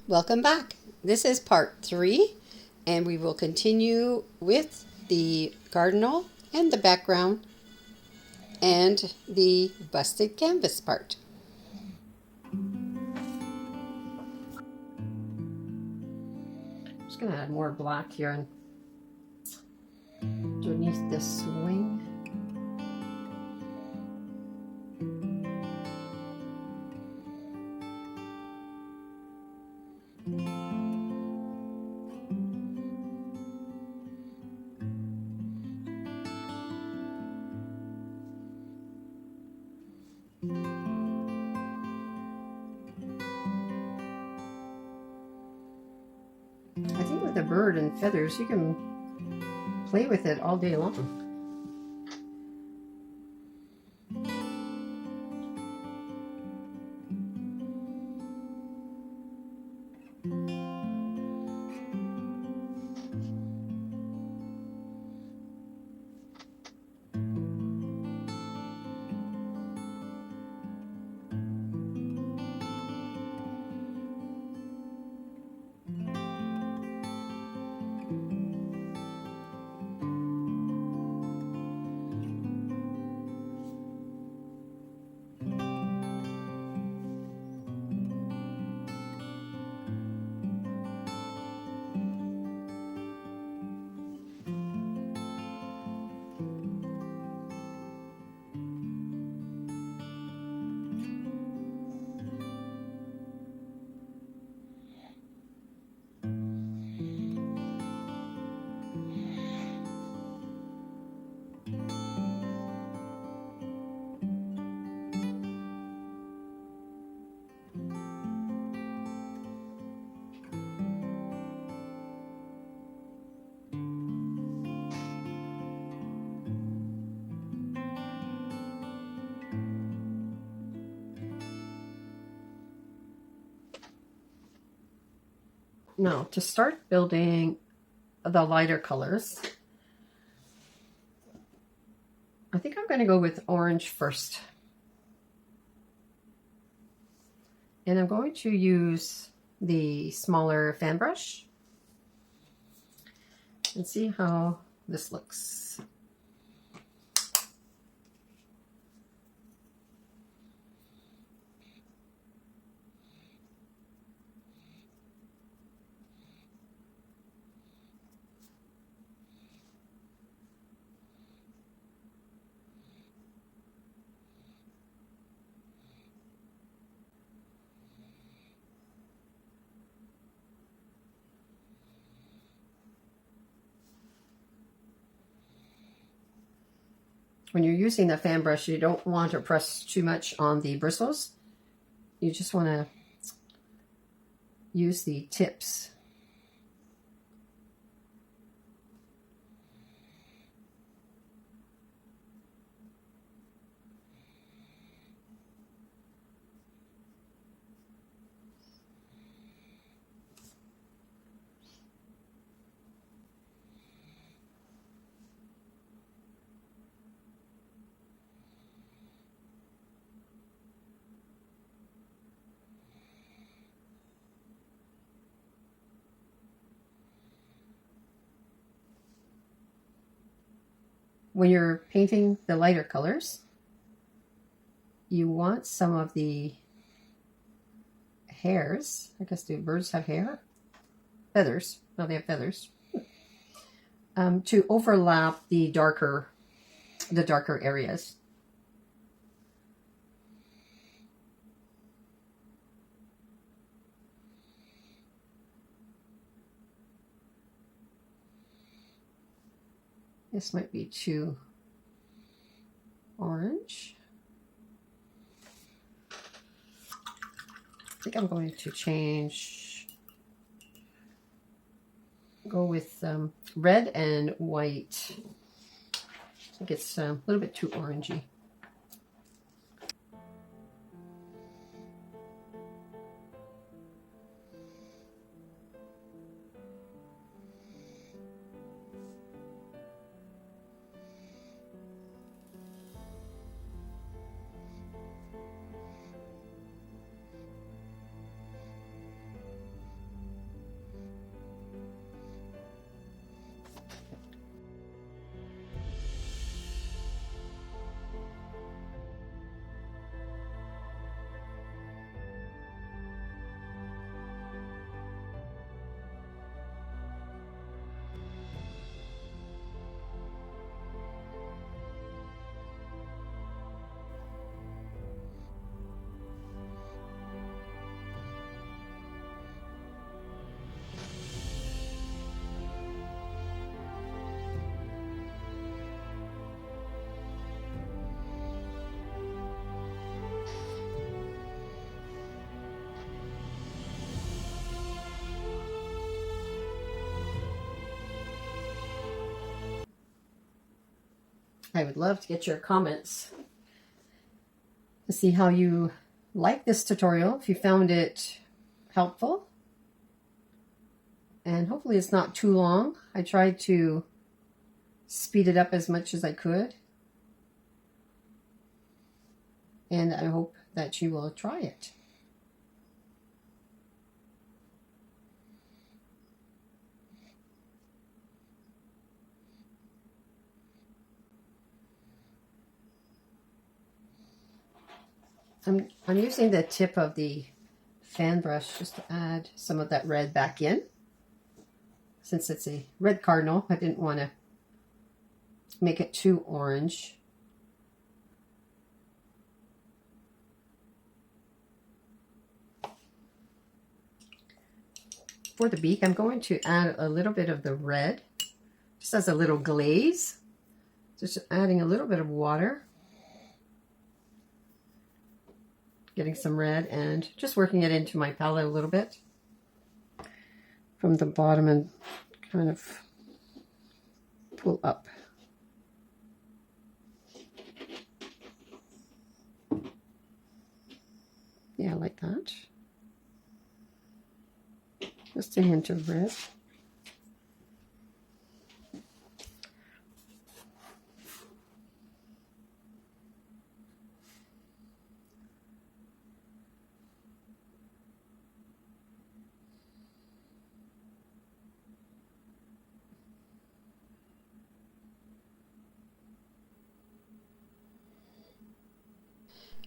Welcome back. This is part 3, and we will continue with the cardinal and the background and the busted canvas part. I'm just going to add more black here underneath this wing. I think with a bird and feathers, you can play with it all day long. Now, to start building the lighter colors, I think I'm going to go with orange first. And I'm going to use the smaller fan brush and see how this looks. When you're using the fan brush, you don't want to press too much on the bristles. You just want to use the tips. When you're painting the lighter colors, you want some of the hairs, I guess, do birds have hair? Feathers, no, they have feathers, to overlap the darker areas. This might be too orange. I think I'm going to go with red and white. I think it's a little bit too orangey. I would love to get your comments to see how you like this tutorial, if you found it helpful. And hopefully it's not too long. I tried to speed it up as much as I could. And I hope that you will try it. I'm using the tip of the fan brush just to add some of that red back in. Since it's a red cardinal, I didn't want to make it too orange. For the beak, I'm going to add a little bit of the red, just as a little glaze. Just adding a little bit of water. Getting some red and just working it into my palette a little bit. From the bottom and kind of pull up. Yeah, like that. Just a hint of red.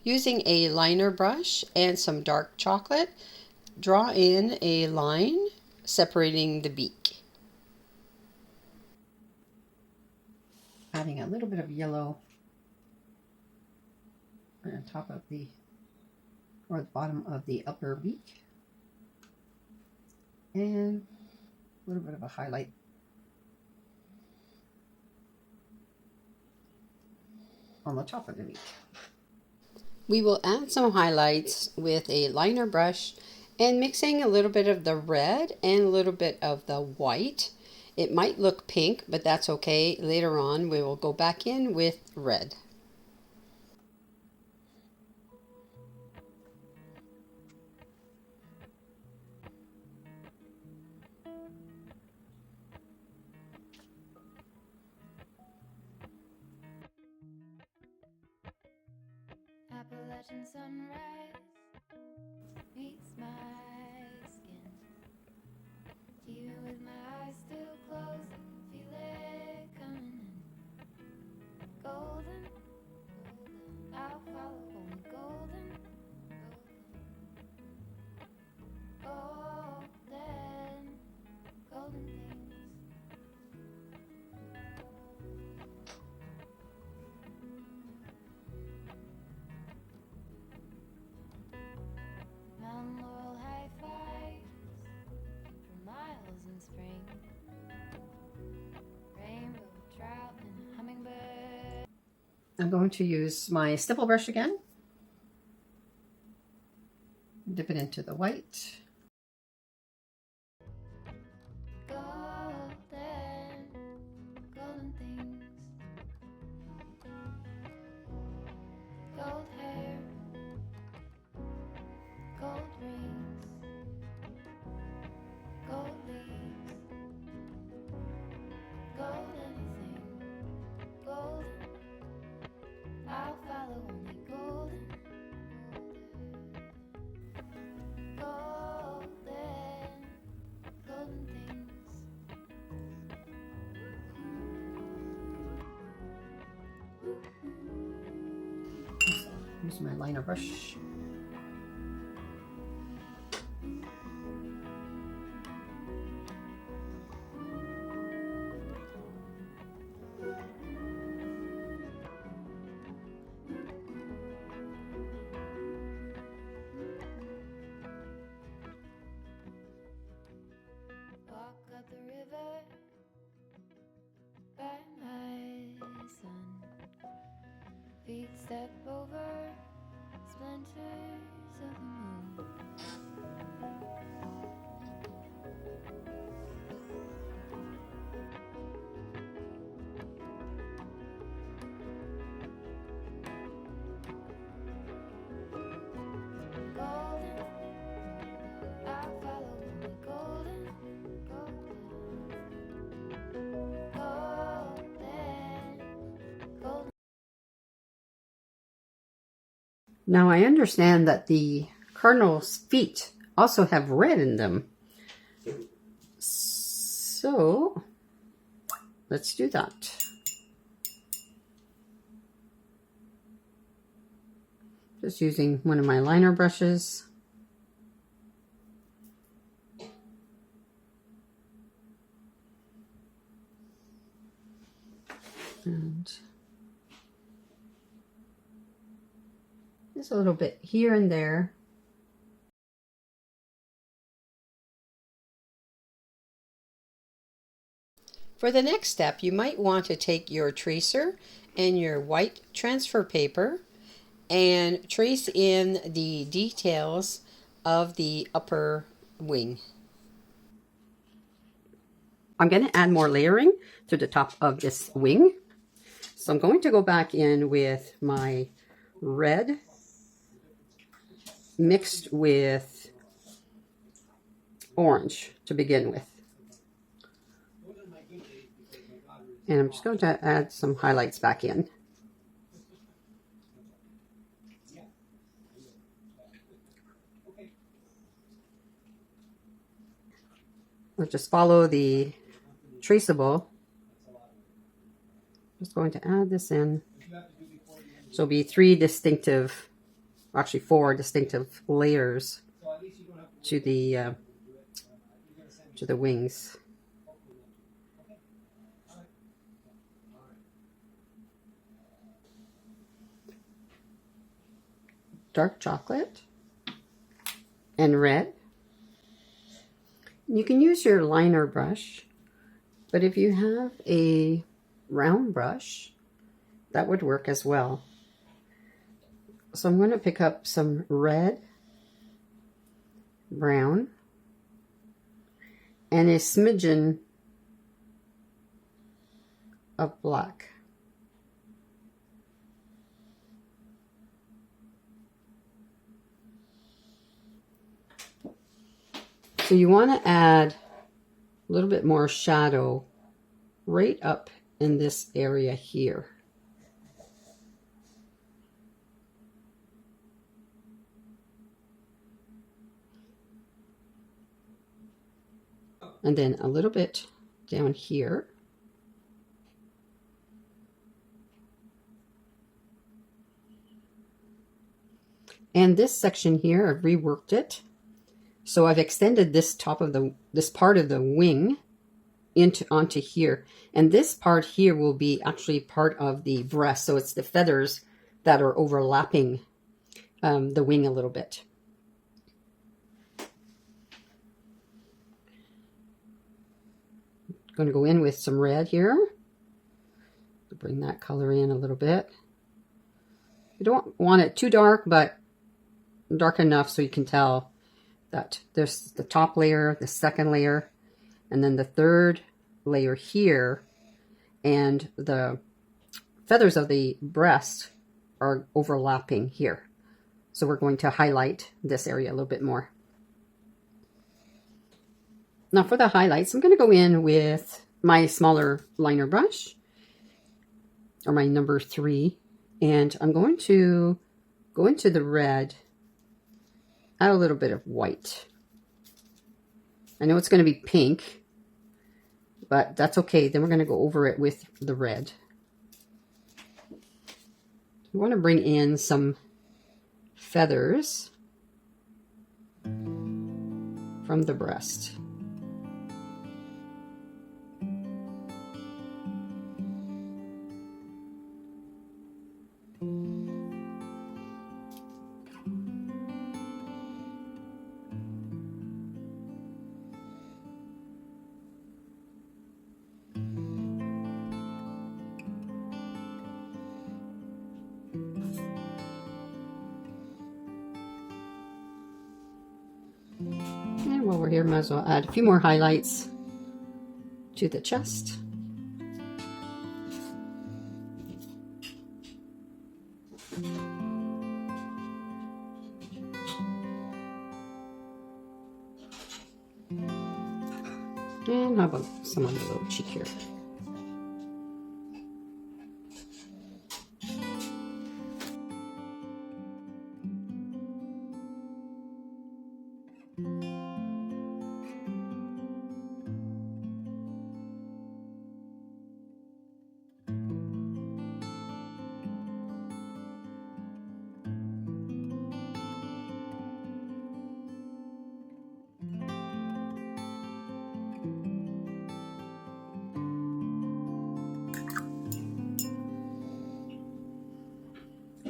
Using a liner brush and some dark chocolate, draw in a line separating the beak. Adding a little bit of yellow on top of the, or the bottom of the upper beak. And a little bit of a highlight. On the top of the beak. We will add some highlights with a liner brush and mixing a little bit of the red and a little bit of the white. It might look pink, but that's okay. Later on, we will go back in with red. Appalachian sunrise meets my skin. Even with my eyes still closed, I can feel it coming in. Golden, I'll follow only golden, golden, golden things. Mountain laurel high fives for miles in spring. Rainbow trout and hummingbird. I'm going to use my stipple brush again. Dip it into the white. Golden, golden things. Gold hair, gold rings, gold leaves, gold anything, golden. I'll follow only golden, golden, golden things. Use my liner brush. Walk up the river by my son. Feet step over splinters of the moon. Now I understand that the cardinal's feet also have red in them. So let's do that. Just using one of my liner brushes. And just a little bit here and there. For the next step, you might want to take your tracer and your white transfer paper and trace in the details of the upper wing. I'm going to add more layering to the top of this wing. So I'm going to go back in with my red mixed with orange to begin with. And I'm just going to add some highlights back in. I'll just follow the traceable. Just going to add this in. So it'll be four distinctive layers to the wings. Dark chocolate and red. You can use your liner brush, but if you have a round brush, that would work as well. So I'm going to pick up some red, brown, and a smidgen of black. So you want to add a little bit more shadow right up in this area here. And then a little bit down here. And this section here, I've reworked it. So I've extended this part of the wing onto here. And this part here will be actually part of the breast. So it's the feathers that are overlapping the wing a little bit. Going to go in with some red here to bring that color in a little bit. You don't want it too dark, but dark enough so you can tell that there's the top layer, the second layer, and then the third layer here, and the feathers of the breast are overlapping here. So we're going to highlight this area a little bit more. Now for the highlights, I'm going to go in with my smaller liner brush, or my number 3, and I'm going to go into the red, add a little bit of white. I know it's going to be pink, but that's okay. Then we're going to go over it with the red. We want to bring in some feathers from the breast. And while we're here, might as well add a few more highlights to the chest. And how about some on the little cheek here?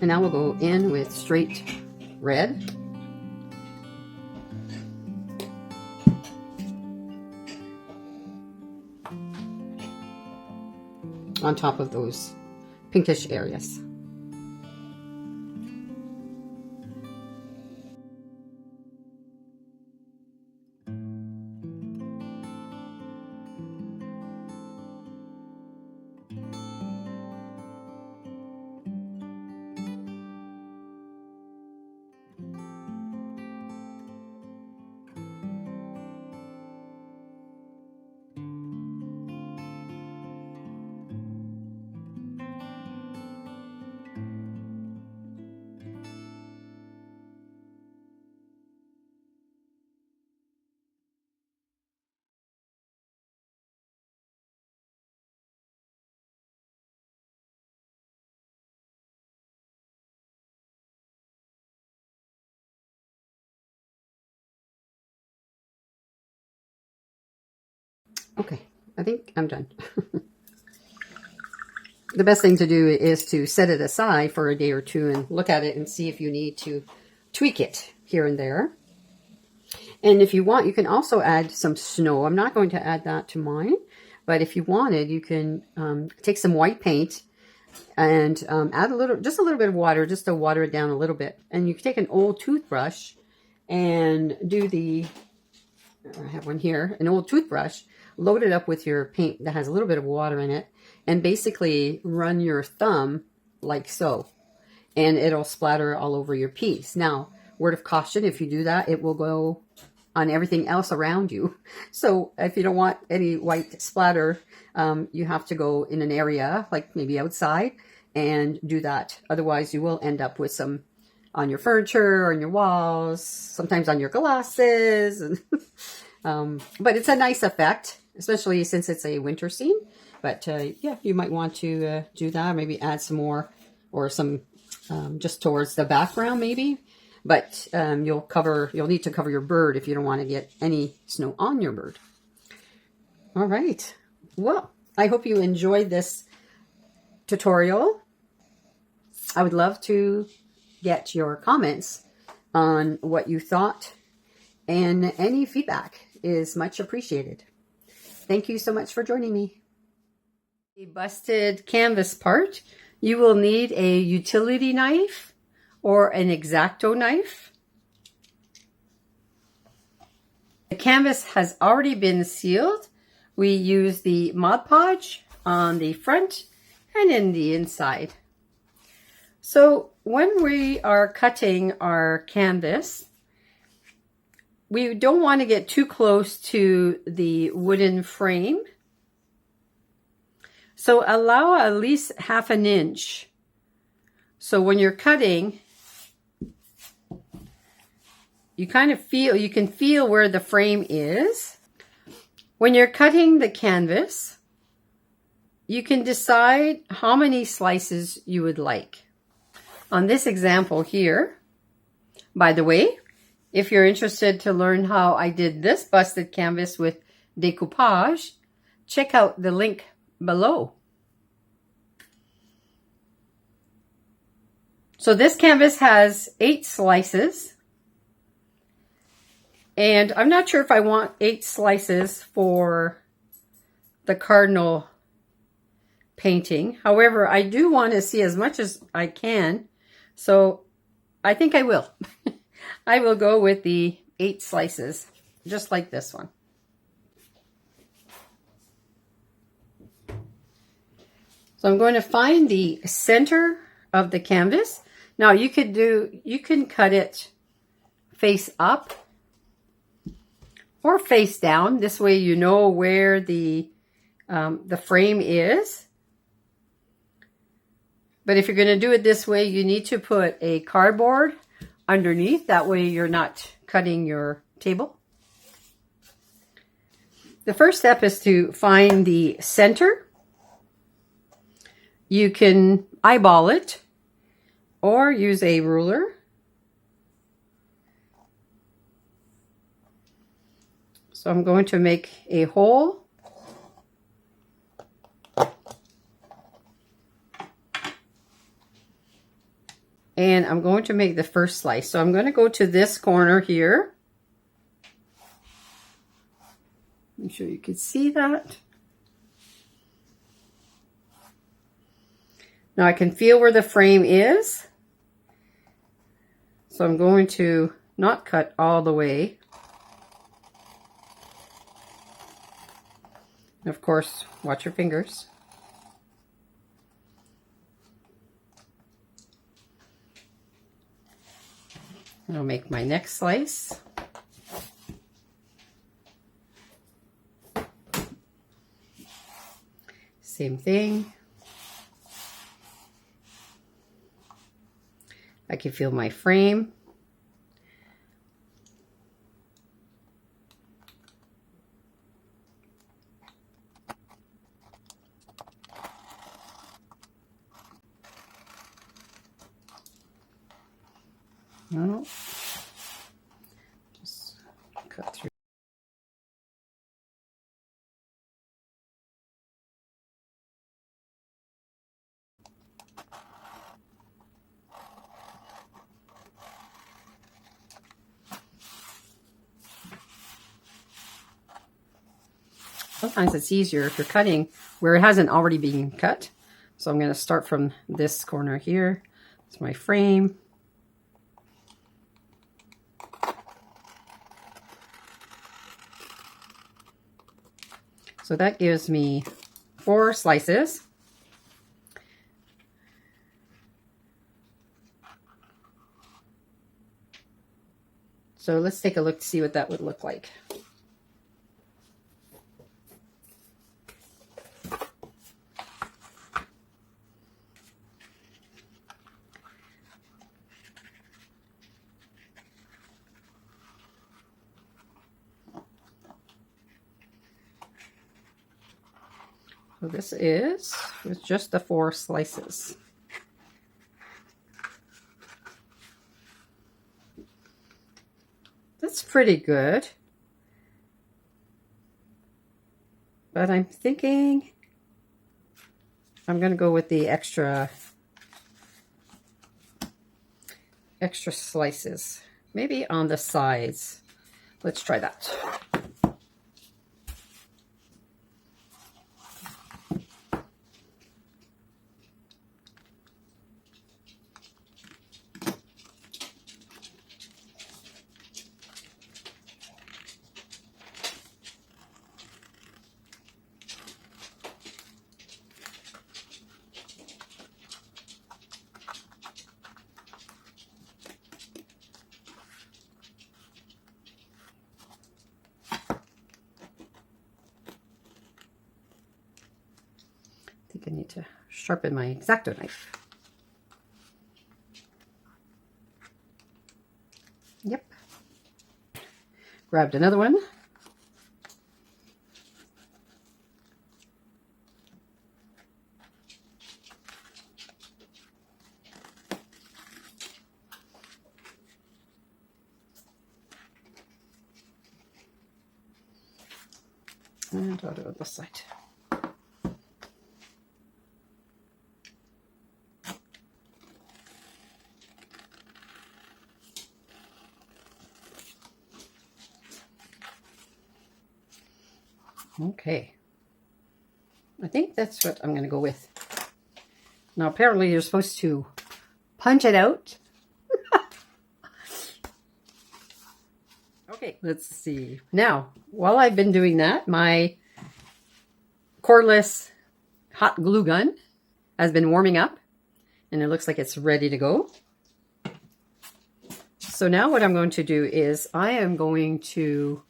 And now we'll go in with straight red. On top of those pinkish areas. Okay, I think I'm done. The best thing to do is to set it aside for a day or two and look at it and see if you need to tweak it here and there. And if you want, you can also add some snow. I'm not going to add that to mine, but if you wanted, you can take some white paint and add just a little bit of water, just to water it down a little bit. And you can take an old toothbrush and do I have one here, an old toothbrush, load it up with your paint that has a little bit of water in it, and basically run your thumb like so, and it'll splatter all over your piece. Now, word of caution, if you do that, it will go on everything else around you. So if you don't want any white splatter, you have to go in an area, like maybe outside, and do that. Otherwise, you will end up with some on your furniture, or on your walls, sometimes on your glasses. And but it's a nice effect, especially since it's a winter scene. But yeah, you might want to do that. Maybe add some more, or some just towards the background maybe. But you'll need to cover your bird if you don't want to get any snow on your bird. All right. Well, I hope you enjoyed this tutorial. I would love to get your comments on what you thought, and any feedback is much appreciated. Thank you so much for joining me. The busted canvas part, you will need a utility knife or an X-Acto knife. The canvas has already been sealed. We use the Mod Podge on the front and in the inside. So when we are cutting our canvas, we don't want to get too close to the wooden frame. So allow at least 1/2 inch. So when you're cutting, you can feel where the frame is. When you're cutting the canvas, you can decide how many slices you would like. On this example here, by the way, if you're interested to learn how I did this busted canvas with decoupage, check out the link below. So this canvas has 8 slices, and I'm not sure if I want 8 slices for the cardinal painting. However, I do want to see as much as I can, so I think I will. I will go with the 8 slices, just like this one. So I'm going to find the center of the canvas. Now you can cut it face up or face down. This way you know where the frame is. But if you're going to do it this way, you need to put a cardboard underneath. That way you're not cutting your table. The first step is to find the center. You can eyeball it or use a ruler. So I'm going to make a hole. And I'm going to make the first slice. So I'm going to go to this corner here. I'm sure you can see that. Now I can feel where the frame is. So I'm going to not cut all the way. And of course, watch your fingers. And I'll make my next slice. Same thing. I can feel my frame. No, just cut through. Sometimes it's easier if you're cutting where it hasn't already been cut. So I'm going to start from this corner here. It's my frame. So that gives me 4 slices. So let's take a look to see what that would look like. So this is with just the 4 slices. That's pretty good. But I'm thinking I'm going to go with the extra slices. Maybe on the sides. Let's try that. I think I need to sharpen my X-Acto knife. Yep. Grabbed another one. And I'll do it this side. Okay. I think that's what I'm going to go with. Now, apparently you're supposed to punch it out. Okay, let's see. Now, while I've been doing that, my cordless hot glue gun has been warming up, and it looks like it's ready to go. So now what I'm going to do is I am going to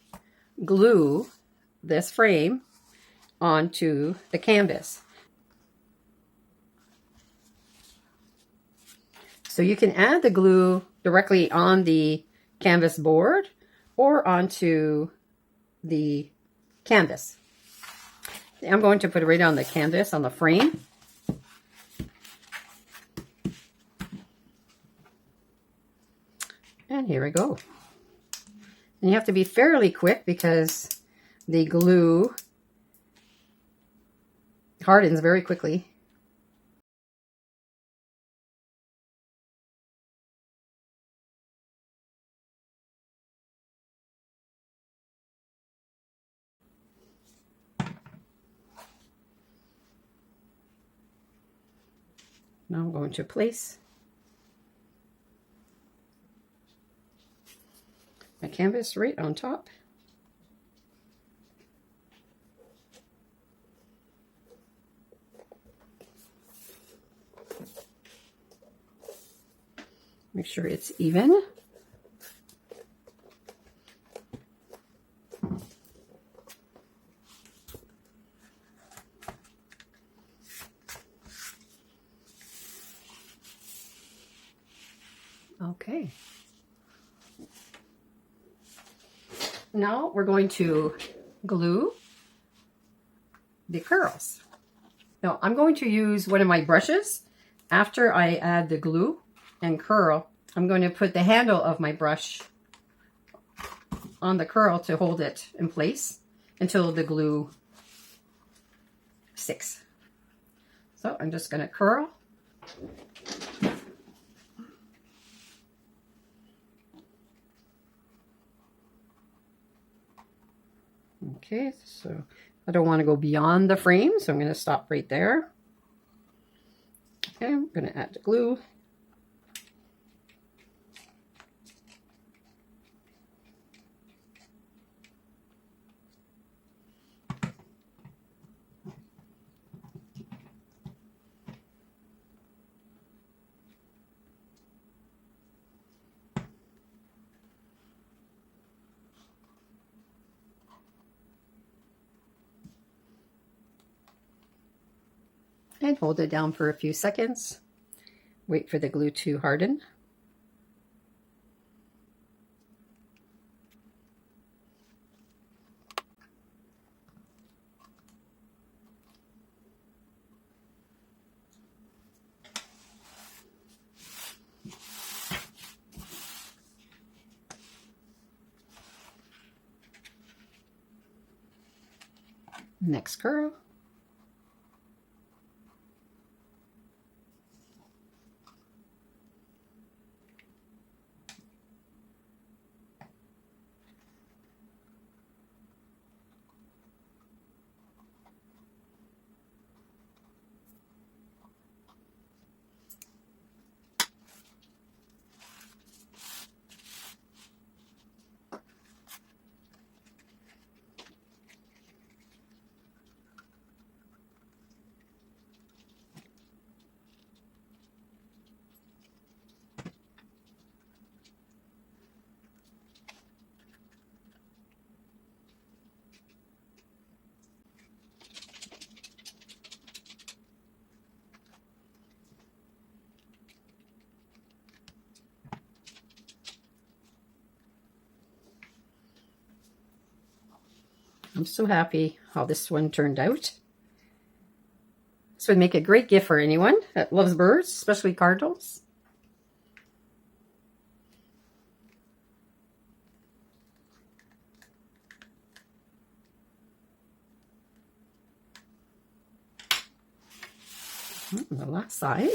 glue this frame onto the canvas. So you can add the glue directly on the canvas board or onto the canvas. I'm going to put it right on the canvas, on the frame. And here we go. And you have to be fairly quick because the glue hardens very quickly. Now I'm going to place my canvas right on top. Make sure it's even. Okay. Now we're going to glue the curls. Now I'm going to use one of my brushes. After I add the glue and curl, I'm going to put the handle of my brush on the curl to hold it in place until the glue sticks. So I'm just going to curl. Okay, so I don't want to go beyond the frame, so I'm going to stop right there. Okay, I'm going to add the glue. And hold it down for a few seconds. Wait for the glue to harden. Next curl. I'm so happy how this one turned out. This would make a great gift for anyone that loves birds, especially cardinals. And the last side.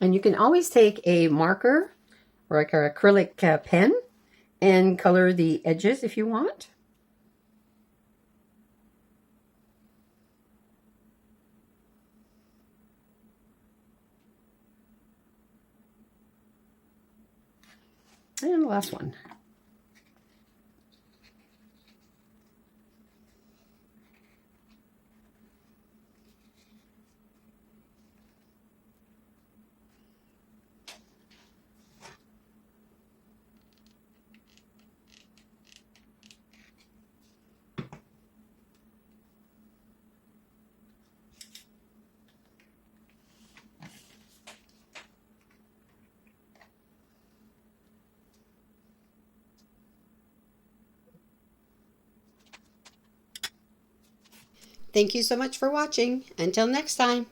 And you can always take a marker or like an acrylic pen and color the edges if you want. And the last one. Thank you so much for watching. Until next time.